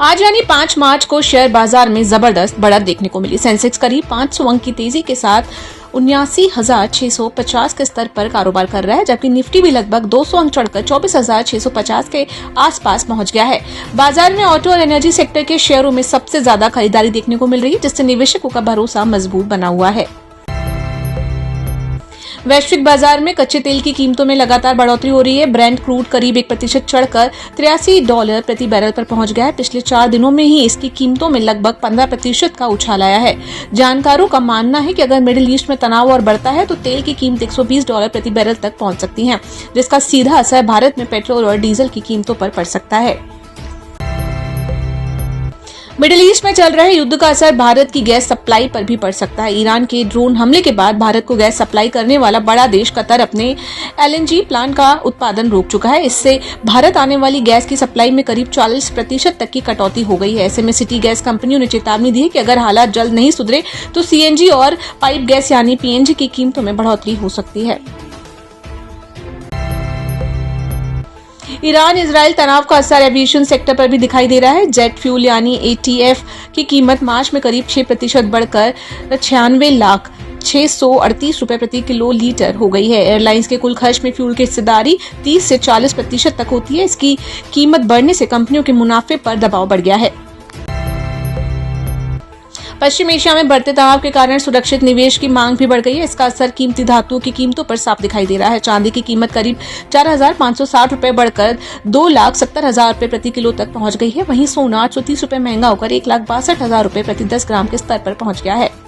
आज यानी 5 मार्च को शेयर बाजार में जबरदस्त बढ़त देखने को मिली। सेंसेक्स करीब 500 अंक की तेजी के साथ 79,650 के स्तर पर कारोबार कर रहा है, जबकि निफ्टी भी लगभग 200 अंक चढ़कर 24,650 के आसपास पहुंच गया है। बाजार में ऑटो और एनर्जी सेक्टर के शेयरों में सबसे ज्यादा खरीदारी देखने को मिल रही है, जिससे निवेशकों का भरोसा मजबूत बना हुआ है। वैश्विक बाजार में कच्चे तेल की कीमतों में लगातार बढ़ोतरी हो रही है। ब्रेंट क्रूड करीब 1% चढ़कर $83 प्रति बैरल पर पहुंच गया है। पिछले 4 दिनों में ही इसकी कीमतों में लगभग 15% का उछाल आया है। जानकारों का मानना है कि अगर मिडिल ईस्ट में तनाव और बढ़ता है तो तेल की कीमत $120 प्रति बैरल तक पहुंच सकती है, जिसका सीधा असर भारत में पेट्रोल और डीजल की कीमतों पर पड़ सकता है। मिडिल ईस्ट में चल रहे युद्ध का असर भारत की गैस सप्लाई पर भी पड़ सकता है। ईरान के ड्रोन हमले के बाद भारत को गैस सप्लाई करने वाला बड़ा देश कतर अपने एलएनजी प्लांट का उत्पादन रोक चुका है। इससे भारत आने वाली गैस की सप्लाई में करीब 40% तक की कटौती हो गई है। ऐसे में सिटी गैस कंपनियों ने चेतावनी दी है कि अगर हालात जल्द नहीं सुधरे तो सीएनजी और पाइप गैस यानी पीएनजी की कीमतों में बढ़ोतरी हो सकती है। ईरान इजराइल तनाव का असर एविएशन सेक्टर पर भी दिखाई दे रहा है। जेट फ्यूल यानी एटीएफ की कीमत मार्च में करीब 6% बढ़कर 96,638 रुपए प्रति किलो लीटर हो गई है। एयरलाइंस के कुल खर्च में फ्यूल की हिस्सेदारी 30 से 40% तक होती है। इसकी कीमत बढ़ने से कंपनियों के मुनाफे पर दबाव बढ़ गया है। पश्चिम एशिया में बढ़ते तनाव के कारण सुरक्षित निवेश की मांग भी बढ़ गई है। इसका असर कीमती धातुओं की कीमतों पर साफ दिखाई दे रहा है। चांदी की कीमत करीब 4,560 रुपए बढ़कर 2,70,000 रुपए प्रति किलो तक पहुंच गई है। वहीं सोना 830 रुपए महंगा होकर 1,62,000 रुपए प्रति 10 ग्राम के स्तर पर पहुंच गया है।